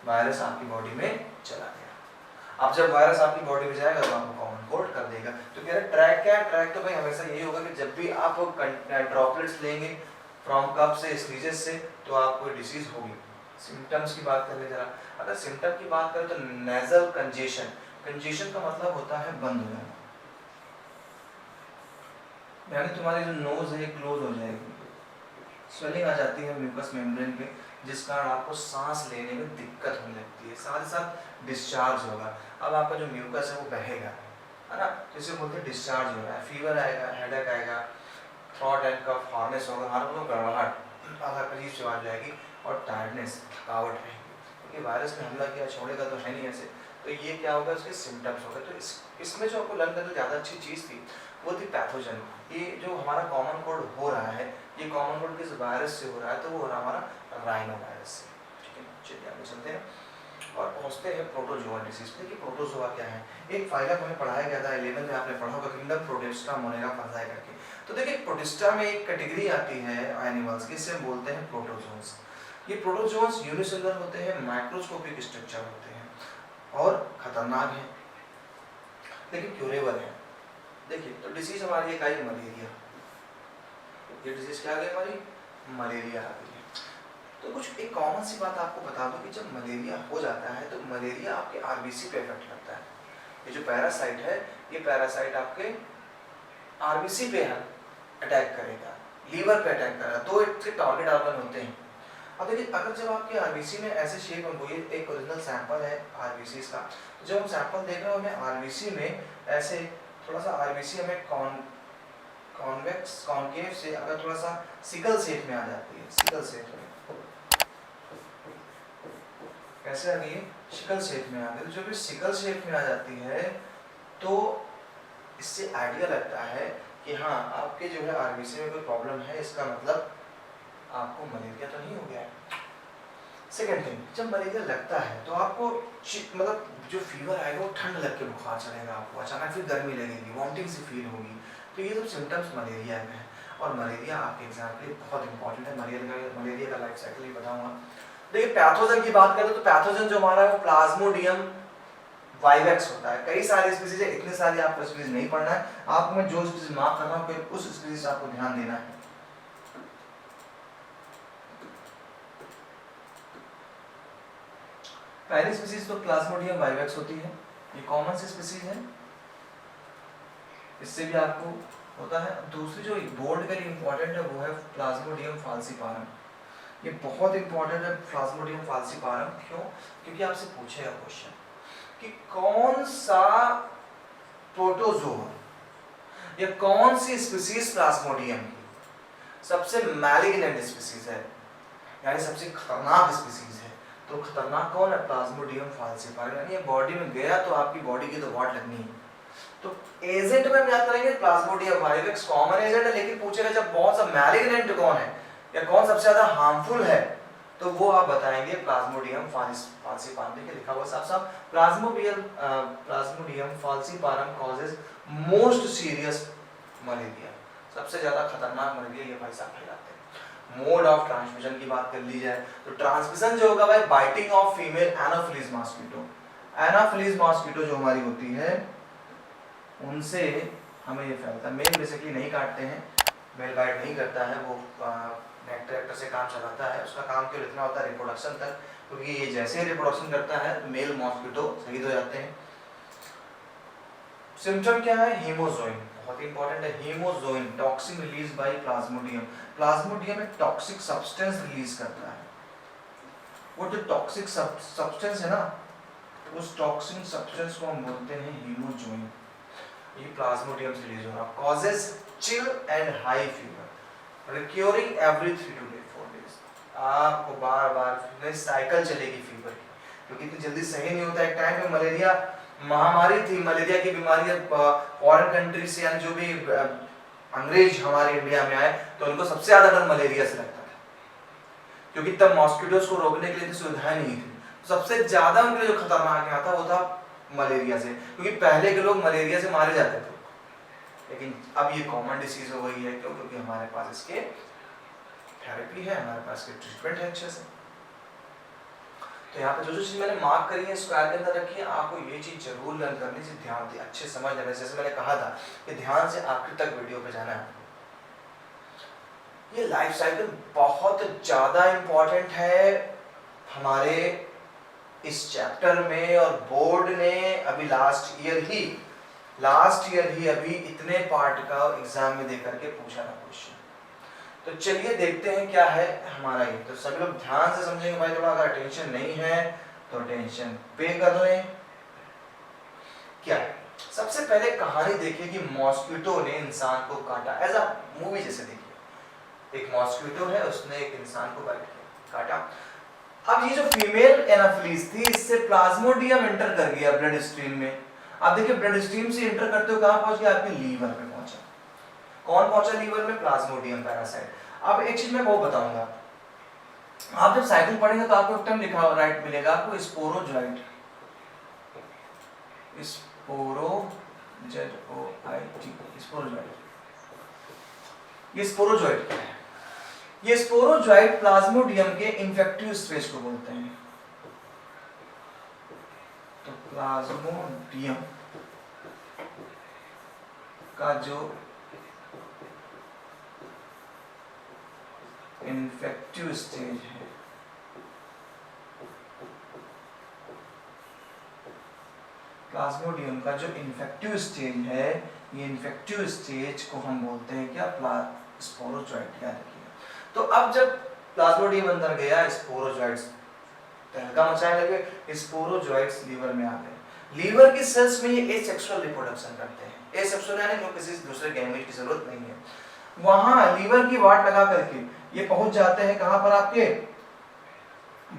Speaker 1: वायरस आपकी बॉडी में चला गया। अब जब वायरस आपकी बॉडी में जाएगा तो आपको कॉमन कोल्ड कर देगा। तो कह रहे ट्रैक क्या है, ट्रैक तो भाई हमेशा यही होगा कि जब भी आप ड्रॉपलेट्स लेंगे फ्रॉम कफ से, स्नीजेस से, तो आपको डिसीज होगी। सिम्टम्स की बात कर ले जरा, अगर सिम्टम की बात करें तो नेजल कंजेशन, कंजेशन का मतलब होता है बंद हो जाना, यानी तुम्हारी जो नोज है क्लोज हो जाएगी, स्वेलिंग आ जाती है म्यूकस मेम्ब्रेन पे, जिस कारण आपको सांस लेने में दिक्कत होने लगती है, साथ ही साथ डिस्चार्ज होगा। अब आपका जो म्यूकस है वो बहेगा, है ना, तो इसे बोलते हैं डिस्चार्ज हो रहा है, फीवर आएगा, हेडेक आएगा, थ्रॉट एंड कफ हार्नेस होगा, हर लोग गड़बड़ाहट, आधा अजीब से आवाज जाएगी और टायर्डनेस, थकावट रहेगी, क्योंकि वायरस ने हमला किया, छोड़ेगा तो है नहीं ऐसे। तो ये क्या होगा, उसके सिम्टम्स होगा। तो इसमें जो आपको लग रहा है ज़्यादा अच्छी चीज़ थी वो थी पैथोजन। ये जो हमारा कॉमन कोल्ड हो रहा है, ये कॉमन कोल्ड किस वायरस से हो रहा है, तो वो हो रहा है हमारा राइनो वायरस से, ठीक है। चलिए आगे चलते हैं और पहुँचते हैं प्रोटोजोआ डिसीज पे कि प्रोटोजोआ क्या है। एक फाइलम हमें पढ़ाया गया था 11th में, आपने पढ़ा होगा, किंगडम प्रोटिस्टा मोनेरा फंजाई करके। तो देखिए प्रोटिस्टा में एक कैटेगरी आती है एनिमल्स की, इसे हम बोलते हैं प्रोटोजोन्स। ये प्रोटोजोन्स यूनिसेलुलर होते हैं, माइक्रोस्कोपिक स्ट्रक्चर होते हैं और खतरनाक हैं, लेकिन क्यूरेबल है। देखिए तो डिसीज हमारी एक आई मलेरिया, ये डिसीज क्या आ गई हमारी, मलेरिया आ गई है। तो कुछ एक कॉमन सी बात आपको बता दूं कि जब मलेरिया हो जाता है तो मलेरिया आपके आरबीसी पे इफेक्ट करता है। ये जो पैरासाइट है, ये पैरासाइट आपके आरबीसी पे अटैक करेगा, लीवर पे अटैक करेगा, तो इसके टारगेट ऑर्गन होते हैं। अब देखिए, अगर जब आपके आरबीसी में ऐसे शेप हमको, ये एक ओरिजिनल सैंपल है आरबीसी का, तो जब हम सैंपल देख रहे हो हमें आरबीसी में ऐसे थोड़ा सा आरबीसी हमें कॉन्वेक्स कॉन्केव से अगर थोड़ा सा सिकल शेप में आ जाती है, सिकल शेप में कैसे आ गई है, सिकल शेप में आ गई, तो जब ये सिकल शेप में आ जाती है तो इससे आइडिया लगता है कि हाँ आपके जो है आरबीसी में कोई प्रॉब्लम है, इसका मतलब आपको मलेरिया तो नहीं हो गया है। सेकेंड थिंग, जब मलेरिया लगता है तो आपको मतलब जो फीवर आएगा वो ठंड लग के बुखार चढ़ेगा, आपको अचानक फिर गर्मी लगेगी, वॉमिटिंग सी फील होगी, तो ये सब सिम्टम्स मलेरिया में है। और मलेरिया आपके एग्जाम के लिए बहुत इंपॉर्टेंट है, मलेरिया का लाइफ साइकिल ही बताऊंगा। देखिए पैथोजन की बात करें तो पैथोजन जो हमारा है वो प्लाज्मोडियम वाइवेक्स होता है। कई सारी स्पीसीज है, इतने सारे आपको स्पीसीज नहीं पढ़ना है, आपको मैं जो स्पीसीज मार्क करना है उस स्पीसीज आपको ध्यान देना है। पहली स्पीसीज तो प्लाज्मोडियम वाइवेक्स होती है, ये कॉमन सी स्पीसीज है, इससे भी आपको होता है। दूसरी जो बोर्ड के लिए इंपॉर्टेंट है वो है प्लाज्मोडियम फाल्सीपारम, ये बहुत इंपॉर्टेंट है प्लाज्मोडियम फाल्सीपारम। क्यों? क्योंकि आपसे पूछेगा क्वेश्चन कि कौन सा प्रोटोजोआ या कौन सी स्पीसीज प्लाज्मोडियम की सबसे मैलिग्नेंट स्पीसीज है, यानी सबसे खतरनाक स्पीसीज है। तो खतरनाक कौन है? प्लाज्मोडियम फाल्सीपारम, यानी ये बॉडी में गया तो आपकी बॉडी की तो वाट लगनी है। तो एजेंट में हम याद करेंगे प्लाज्मोडियम वाइवेक्स कॉमन एजेंट है, लेकिन पूछेगा जब बहुत सा मैलिग्नेंट कौन है या कौन सबसे ज्यादा हार्मफुल है, तो वो आप बताएंगे प्लाज्मोडियम फाल्सीपारम। देखिए लिखा हुआ साफ साफ, plasmodium falciparum causes most serious malaria, सबसे ज्यादा खतरनाक मलेरिया ये भाई साहब फैलाते हैं। मोड ऑफ ट्रांसमिशन की बात कर ली जाए तो ट्रांसमिशन जो होगा भाई biting of female Anopheles mosquito, Anopheles mosquito जो हमारी होती है उनसे हमें ये फैलता है। मेल बेसिकली नहीं काटते हैं, मेल बाइट नहीं करता है, वो नेक्टर एक्टर से काम चलाता है, उसका काम केवल इतना होता है रिप्रोडक्शन तक, क्योंकि ये जैसे ही रिप्रोडक्शन करता है मेल मॉस्किटो शहीद हो जाते हैं। सिम्पटम क्या है? हीमोजोइन, बहुत इंपॉर्टेंट है, hemozoin toxin release by Plasmodium. Plasmodium एक टॉक्सिक सब्सटेंस रिलीज करता है, वो जो टॉक्सिक सब्सटेंस है ना, उस टॉक्सिक सब्सटेंस को हम बोलते हैं हीमोजोइन। ये प्लाज्मोडियम से रिलीज हो रहा है, causes chill and high fever recurring every 3 to 4 days। आपको बार बार साइकिल चलेगी फीवर की, क्योंकि इतनी जल्दी सही नहीं होता। एक टाइम पे मलेरिया महामारी थी, मलेरिया की बीमारी फॉरेन कंट्री से, यानी जो भी अंग्रेज हमारे इंडिया में आए तो उनको सबसे ज्यादा डर मलेरिया से लगता था, क्योंकि तब मॉस्किटोज को रोकने के लिए सुविधाएं नहीं थी। सबसे ज्यादा उनके लिए जो खतरनाक आता वो था मलेरिया से, क्योंकि पहले के लोग मलेरिया से मारे जाते थे, लेकिन अब ये कॉमन डिसीज हो गई है। क्यों? क्योंकि हमारे पास इसके थेरेपी है, हमारे पास इसके ट्रीटमेंट है अच्छे से। तो यहाँ पे जो जो चीज मैंने मार्क करी है स्क्वायर के अंदर रखी है, आपको ये चीज जरूर लर्न करनी चाहिए, ध्यान से अच्छे समझ लेना। जैसे मैंने कहा था कि ध्यान से आखिर तक वीडियो पे जाना है। ये लाइफ साइकिल बहुत ज्यादा इंपॉर्टेंट है हमारे इस चैप्टर में, और बोर्ड ने अभी लास्ट ईयर ही अभी इतने पार्ट का एग्जाम में देकर के पूछा था क्वेश्चन। तो चलिए देखते हैं क्या है हमारा ये। तो सभी लोग ध्यान से समझेंगे भाई, थोड़ा अगर टेंशन नहीं है तो टेंशन पे कर लें। क्या है? सबसे पहले कहानी देखिए कि मॉस्किटो ने इंसान को काटा, एज अ मूवी जैसे देखिए। एक मॉस्किटो है, उसने एक इंसान को काटा। अब ये जो फीमेल एनाफिलीज थी, इससे प्लाज्मोडियम एंटर कर गया ब्लड स्ट्रीम में। अब देखिए ब्लड स्ट्रीम से एंटर करते हुए कहां पहुंच गया? आपके लीवर में पहुंचा। कौन पहुंचा लीवर में? Plasmodium parasite. अब एक चीज मैं वो बताऊंगा, आप जब साइकिल पढ़ेंगे तो आपको एक टर्म लिखा हुआ राइट मिलेगा आपको, स्पोरोजॉइट। स्पोरोजॉइट। ये स्पोरोजॉइट क्या है? ये स्पोरोजॉइट प्लाज्मोडियम के इन्फेक्टिव स्टेज को बोलते हैं। तो प्लाज्मोडियम का जो इन्फेक्टिव स्टेज है, प्लाज्मोडियम का जो इन्फेक्टिव स्टेज है, ये इन्फेक्टिव स्टेज को हम बोलते हैं क्या? स्पोरोजॉइट। याद रखिएगा। तो अब जब प्लाज्मोडियम अंदर गया, स्पोरोजोइट्स तहलका मचाने लगे, स्पोरोजोइट्स लीवर में आ गए। लीवर की सेल्स में ये एसेक्सुअल रिप्रोडक्शन करते हैं। एसेक्सुअल यानी जो किसी दूसरे गैमेट की जरूरत नहीं है, वहां लीवर की वाट लगा करके ये पहुंच जाते हैं कहां पर, आपके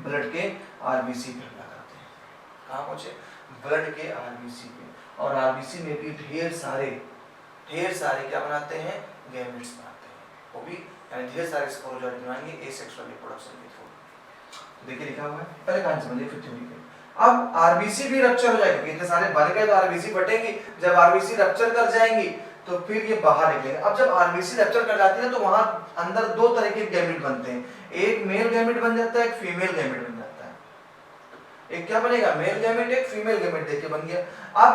Speaker 1: ब्लड के आरबीसी पे लगाते हैं। कहां पहुंचे, ब्लड के आरबीसी पे, और आरबीसी में भी ढेर सारे क्या बनाते हैं, गैमेट्स बनाते हैं, वो भी यानी ढेर सारे स्पोरोजोइट बनाएंगे एसेक्सुअल रिप्रोडक्शन के थ्रू। देखिए लिखा हुआ है, पहले कहानी समझिए फिर थ्योरी पे। अब आरबीसी भी रप्चर हो जाएगा, इतने सारे बन गए तो आरबीसी फटेंगी, जब आरबीसी रप्चर कर जाएंगी तो फिर ये बाहर निकलेंगे। अब जब आरबीसी रप्चर कर जाती है तो वहां अंदर दो तरह के गैमेट बनते हैं, एक मेल गैमेट बन जाता है, एक फीमेल गैमेट बन जाता है। एक क्या बनेगा, मेल गैमेट, एक फीमेल गैमेट, देखिए बन गया। अब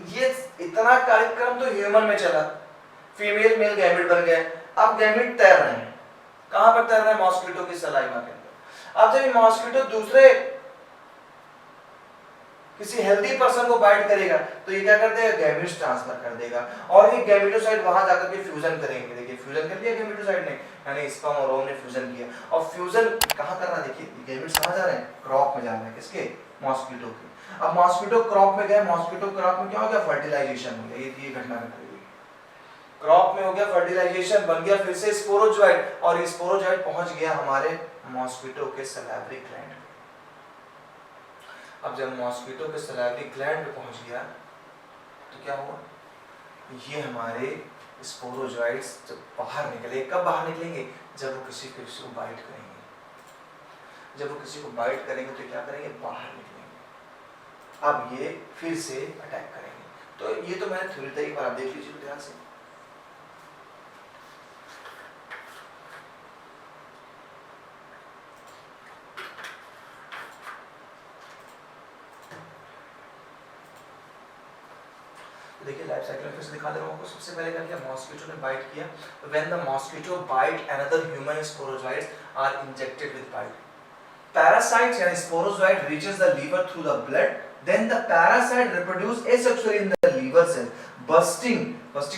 Speaker 1: ये इतना कार्यक्रम तो ह्यूमन में चला, फीमेल मेल गैमेट बन गए। अब गैमेट तैर रहे हैं, कहां पर तैर रहे हैं, मॉस्किटो की सलाइवा के अंदर। अब जब ये मॉस्किटो दूसरे किसी हेल्दी पर्सन को बाइट करेगा तो ये क्या कर देगा, गैमेट्स ट्रांसफर कर देगा, और ये गैमेटोसाइट वहां जाकर के फ्यूजन करेंगे। देखिए फ्यूजन कर दिया गैमेटोसाइट ने, यानी स्पर्म और ओवम ने फ्यूजन किया, और फ्यूजन कहां कर रहा है, देखिए गैमेट्स कहां जा रहे हैं, क्रॉप में जा रहे हैं, किसके, मॉस्किटो के। अब मॉस्किटो क्रॉप में गए, मॉस्किटो क्रॉप में क्या हो गया, फर्टिलाइजेशन हो गया, ये घटना घट गई, क्रॉप में हो गया फर्टिलाइजेशन, बन गया फिर से स्पोरोजोइट, और ये स्पोरोजोइट पहुंच गया हमारे मॉस्किटो के सैलिवरी ग्लैंड। अब जब मॉस्किटो के सैलिवरी ग्लैंड पे पहुंच गया तो क्या हुआ, ये हमारे स्पोरोजोइट्स जब बाहर निकले, कब बाहर निकलेंगे, जब वो किसी को बाइट करेंगे। जब वो किसी को बाइट करेंगे तो क्या करेंगे, बाहर निकलेंगे। अब ये फिर से अटैक करेंगे। तो ये तो मैंने थ्योरी तक एक बार आप देख लीजिए ध्यान से। देखिए लाइफ साइकिल में फिर से दिखा दे रहा हूं आपको। सबसे पहले क्या किया, मॉस्किटो ने बाइट किया, when the mosquito bite another human sporozoites are injected with bite, parasites यानी sporozoite reaches the liver through the blood, then the parasite reproduce asexually in the liver cell, bursting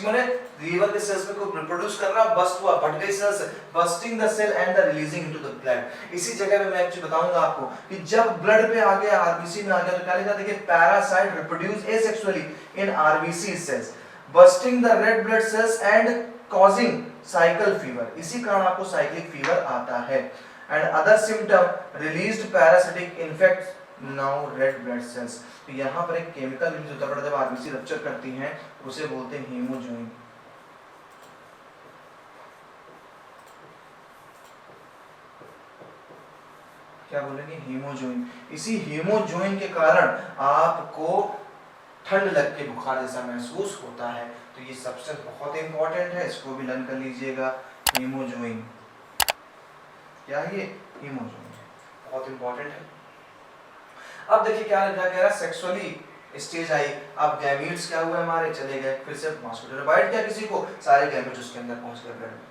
Speaker 1: माने liver के sales में कोई reproduce कर रहा, bast हुआ, फट गई sales, bursting the cell and the releasing into the blood। इसी जगह पे मैं एक्चुअली बताऊंगा आपको कि जब ब्लड पे आ गया, आरबीसी में आ गया, तो क्या लिखा, देखिए parasite reproduce asexually in RBC cells, bursting the red blood cells and causing cycle fever। इसी कारण आपको साइक्लिक फीवर आता है। and other symptom released parasitic infects now red blood cells। तो यहाँ पर एक केमिकल रिलीज होता है जब आरबीसी रप्चर करती हैं, उसे बोलते हैं हीमोजोइन। क्या बोलेंगे, हीमोजोइन। इसी हीमोजोइन के कारण आपको ठंड लग के बुखार जैसा महसूस होता है। तो ये सब्सटेंस बहुत इंपॉर्टेंट है, इसको भी लर्न कर लीजिएगा, हीमोजोइन। क्या है ये, हीमोजोइन, बहुत इंपॉर्टेंट है। अब देखिए क्या लिखा गया, सेक्सुअली स्टेज आई, अब गैमीट्स क्या हुए हमारे, चले गए, फिर से मॉस्किटो ने बाइट किया किसी को, सारे गैमीट्स उसके अंदर पहुंच गए ब्लड में।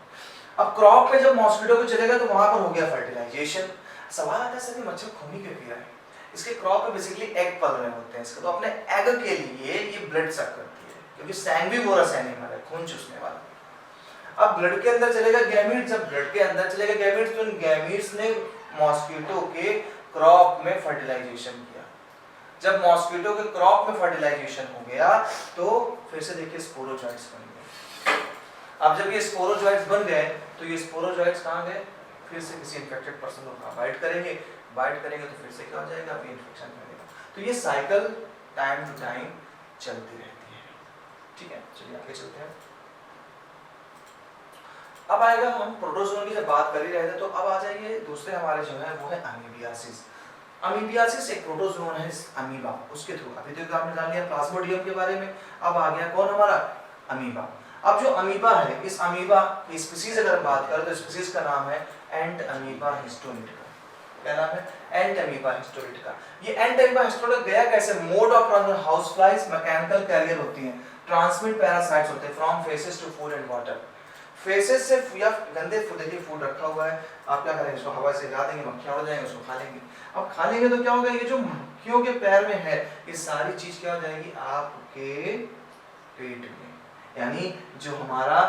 Speaker 1: अब क्रॉप पे जब मॉस्किटो को चले गए तो वहां पर हो गया फर्टिलाइजेशन। सवाल आता है सर ये मच्छर खूनी क्यों पी रहा है, इसके क्रॉप पे बेसिकली एग पल रहे होते हैं इसके, तो अपने एग के लिए ये ब्लड सक करती है, क्योंकि सैंग्विवोरस एनिमल है, खून चूसने वाला। अब ब्लड के अंदर चलेगा गैमीट, जब ब्लड के अंदर चलेगा गैमीट तो इन गैमीट्स ने मॉस्किटो के क्रॉप में फर्टिलाइजेशन किया। जब मॉस्किटो के क्रॉप में फर्टिलाइजेशन हो गया तो फिर से देखिए स्पोरोजोइट्स बन गए। अब जब ये स्पोरोजोइट्स बन गए तो ये स्पोरोजोइट्स कहाँ गए, फिर से किसी इन्फेक्टेड पर्सन को बाइट करेंगे तो फिर से क्या हो जाएगा, फिर इन्फेक्शन करेगा। तो ये साइकिल टाइम टू टाइम चलती रहती है। ठीक है, चलिए आगे चलते हैं। अब आएगा, हम प्रोटोजोन की जब बात कर ही रहे थे तो अब आ जाइए दूसरे हमारे जो है वो है अमीबियासिस। अमीबियासिस एक प्रोटोजोन है अमीबा, उसके थ्रू अभी तक आपने जान लिया प्लाज्मोडियम के बारे में। अब आ गया कौन हमारा, अमीबा। अब जो अमीबा है, इस अमीबा की स्पीसीज अगर बात करें तो स्पीसीज का नाम है एंट अमीबा हिस्टोलिटिका। क्या नाम है, एंट अमीबा हिस्टोलिटिका। ये एंट अमीबा हिस्टोलिटिका गया कैसे, mode of transmission, house flies mechanical carrier होती हैं, ट्रांसमिट पैरासाइट्स होते हैं from faeces to food and water. Faeces से या गंदे देखिए फूड रखा हुआ है, आप क्या करेंगे, इसको हवा से हिला देंगे, मक्खियां उड़ जाएंगी, उसको खा लेंगे। अब खा लेंगे तो क्या होगा, ये जो मक्खियों के पैर में है ये सारी चीज क्या हो जाएगी आपके पेट में, यानी जो हमारा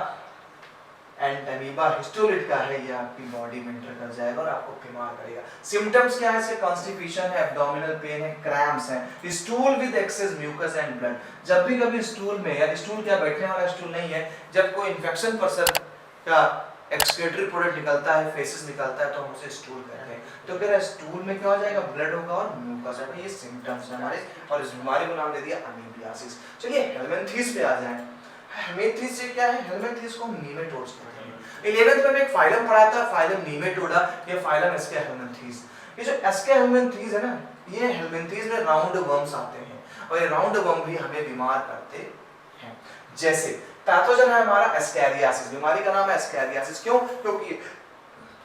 Speaker 1: एंड अमीबा हिस्टोलिट का है, ये आपकी बॉडी में एंटर कर जाएगा और आपको बीमार करेगा। सिम्टम्स क्या है इसके? कॉन्स्टिपेशन है, एब्डोमिनल पेन है, क्रैम्प्स है, stool with excess mucus and blood. जब भी कभी स्टूल में, या स्टूल क्या बैठने वाला स्टूल नहीं है, जब कोई इन्फेक्शन पर्सन का एक्सक्रीटरी प्रोडक्ट निकलता है, फेसेस निकलता है, तो हम उसे स्टूल कहते हैं। तो फिर स्टूल में क्या हो जाएगा? ब्लड होगा और म्यूकस होगा। ये सिम्टम्स हैं हमारे, और इस बीमारी को नाम दे दिया अमीबियासिस। चलिए हेलमिंथ्स पे आ जाएं। हेलमिंथ्स से क्या है? हेलमिंथ्स को हम नीमेटोड्स कहते हैं। 11th में एक फाइलम पढ़ा था, फाइलम नीमेटोडा, ये फाइलम एस्के हेलमिंथ्स। ये जो एस्के हेलमिंथ्स है ना, ये हेलमिंथ्स में राउंड वर्म्स आते हैं, और ये राउंड वर्म भी हमें बीमार करते हैं। जैसे पैथोजन है हमारा एस्कैरियासिस, बीमारी का नाम है एस्कैरियासिस। क्यों? क्योंकि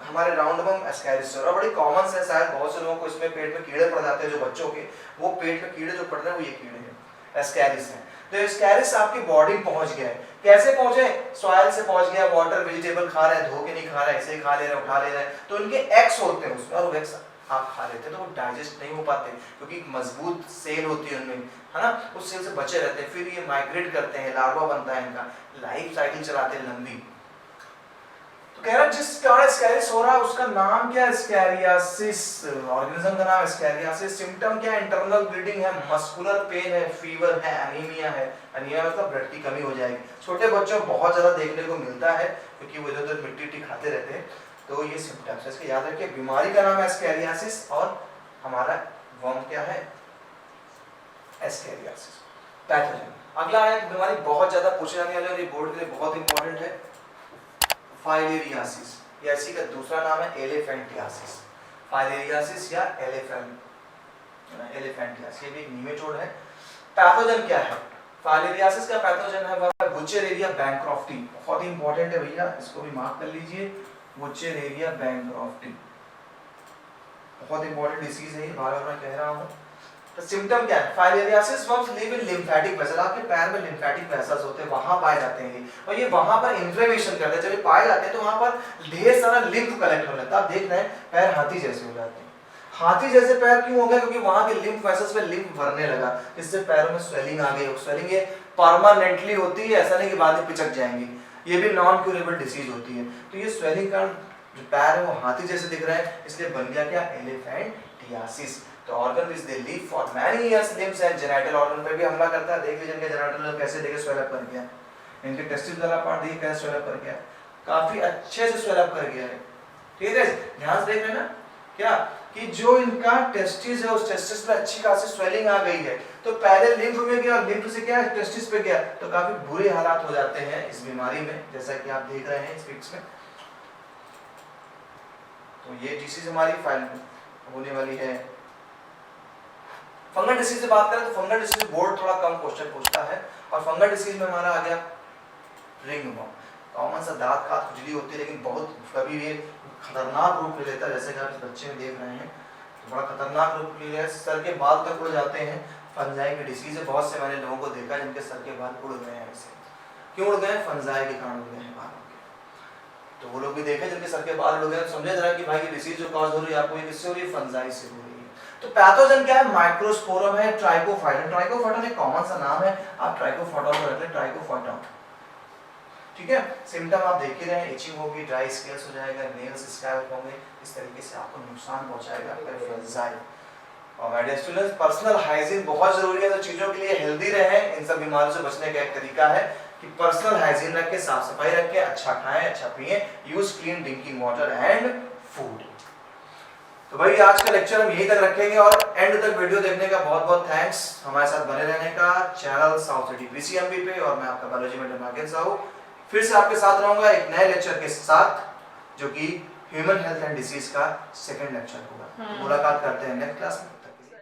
Speaker 1: हमारे राउंड वर्म एस्कैरियासिस और बड़ी कॉमन है, शायद बहुत से लोगों को इसमें पेट में कीड़े पड़ जाते हैं, जो बच्चों के, वो पेट में कीड़े जो पड़ रहे हैं वो ये कीड़े हैं, एस्कैरिस हैं। तो एस्कैरिस आपकी बॉडी में पहुंच गया है। कैसे पहुंचे? सॉइल से पहुंच गया, वाटर, वेजिटेबल खा रहे हैं, धो के नहीं खा रहे हैं, ऐसे ही खा ले रहे हैं, उठा ले रहे हैं, तो उनके एक्स होते हैं उसमें, और वो एक्स आप खा लेते हैं, तो वो डाइजेस्ट नहीं हो पाते, क्योंकि मजबूत सेल होती है उनमें, है ना, उस सेल से बचे रहते हैं। फिर ये माइग्रेट करते हैं, लार्वा बनता है इनका, लाइफ साइकिल चलाते हैं लंबी। तो कह रहा है जिस कारण एस्कैरिस हो रहा है उसका नाम क्या है? एस्कैरियासिस, ऑर्गेनिज्म का नाम एस्कैरियासिस। सिम्टम क्या है? इंटरनल ब्लीडिंग है, मस्कुलर पेन है, फीवर है, एनीमिया है। एनीमिया मतलब ब्लड की कमी हो जाएगी। छोटे बच्चों को बहुत ज्यादा देखने को मिलता है, क्योंकि वो इधर-उधर मिट्टी खाते रहते हैं। तो ये सिम्टम्स है, इसके याद रखिए। बीमारी का नाम है एस्कैरियासिस, और हमारा वर्म क्या है? एस्कैरियासिस। पैथोजन। अगला है बीमारी बहुत ज्यादा पूछे जाने वाली, और ये बोर्ड के लिए बहुत इंपॉर्टेंट है, फाइलेरियासिस, या इसी का दूसरा नाम है एलिफेंटियासिस। फाइलेरियासिस या एलिफेंटियासिस, ये भी एक नीमेटोड है। पैथोजन क्या है? फाइलेरियासिस का पैथोजन है वह बुचेरेरिया बैंक्रॉफ्टी। बहुत ही इंपॉर्टेंट है भैया, इसको भी मार्क कर लीजिए, बुचेरेरिया बैंक्रॉफ्टी, बहुत इंपॉर्टेंट डिसीज है, बार-बार मैं कह रहा हूं। तो सिम्टम क्या है? Filariasis worms live in lymphatic vessel, आपके पैर में लिम्फेटिक वेसल्स होते हैं, वहां पाए जाते हैं, और ये वहां पर इन्फ्लेमेशन करते हैं। जब ये पाए जाते हैं तो वहां पर ढेर सारा लिम्फ कलेक्ट होने लगता है। आप देख रहे हैं पैर हाथी जैसे हो जाते हैं। हाथी जैसे पैर क्यों हो गए? क्योंकि वहां के लिम्फ वेसल्स में लिम्फ भरने लगा, जिससे पैरों में स्वेलिंग आ गई। स्वेलिंग ये परमानेंटली होती है, ऐसा नहीं कि बाद में पिचक जाएंगे, ये भी नॉन क्यूरेबल डिसीज होती है। तो ये स्वेलिंग का जो पैर है वो हाथी जैसे दिख रहा है, इसलिए बन गया क्या? एलिफेंटियासिस। तो organ which they live for many years, limbs and genital organ पे भी हमला करता है। देख लीजिए इनके जेनिटल कैसे देखे स्वेल अप कर गया, इनके टेस्टिस वाला पार्ट देखिए कैसे स्वेल अप कर गया, काफी अच्छे से स्वेल अप कर गया है। ठीक है, ध्यान से देख रहे हैं ना क्या, कि जो इनका टेस्टिस है उस टेस्टिस पे अच्छी खासी स्वेलिंग आ गई है। तो पहले लिम्फ में गया, और लिम्फ से क्या टेस्टिस पे गया, तो काफी बुरे हालात हो जाते हैं इस बीमारी में, जैसा कि आप देख रहे हैं इस पिक्स में। तो ये डिसीज हमारी फाइल में होने वाली है। फंगल डिसीज से बात करें तो फंगल डिसीज बोर्ड थोड़ा कम क्वेश्चन पूछता है, और फंगल डिसीज में हमारा आ गया रिंगवर्म। कॉमन सा दांत खात खुजली होती है, लेकिन बहुत कभी भी खतरनाक रूप ले लेता है, जैसे कि आप इस बच्चे में देख रहे हैं, तो बड़ा खतरनाक रूप ले लिया, सर के बाल तक उड़ जाते हैं। फंजाई की डिसीज है, बहुत से मैंने लोगों को देखा जिनके सर के बाल उड़ गए हैं। ऐसे क्यों उड़ गए? फंजाई के कारण उड़ गए हैं बालों के। तो वो लोग भी देखे जिनके सर के बाल उड़ गए, समझे जरा कि भाई ये डिसीज जो कॉज हो रही है आपको, ये किससे हो रही है? फंजाई से हो रही है। तो पैथोजन क्या है? माइक्रोस्पोरम है, ट्राइकोफाइटन। ट्राइकोफाइटन एक कॉमन सा नाम है, आप ट्राइकोफाइटन को रख लें, ट्राइकोफाइटन। ठीक है, सिम्टम आप देख ही रहे हैं, इचिंग होगी, ड्राई स्केल्स हो जाएगा, नेल्स स्कैल्प होंगे, इस तरीके से आपको नुकसान पहुंचाएगा फंजाई। और my dear students, personal hygiene बहुत जरूरी है। तो चीजों के लिए हेल्दी रहें, इन सब बीमारियों से बचने का एक तरीका है कि पर्सनल हाइजीन रखें, साफ सफाई रखें, अच्छा खाएं, अच्छा पिएं, use clean drinking water and food. तो भाई आज का लेक्चर हम यहीं तक रखेंगे, और एंड तक वीडियो देखने का बहुत बहुत थैंक्स, हमारे साथ बने रहने का। चैनल साउथ सिटी पीसीएमबी पे, और मैं आपका बायोलॉजी में नागेंद्र साहू फिर से आपके साथ रहूंगा एक नए लेक्चर के साथ, जो कि ह्यूमन हेल्थ एंड डिसीज का सेकंड लेक्चर होगा। मुलाकात करते हैं नेक्स्ट क्लास में।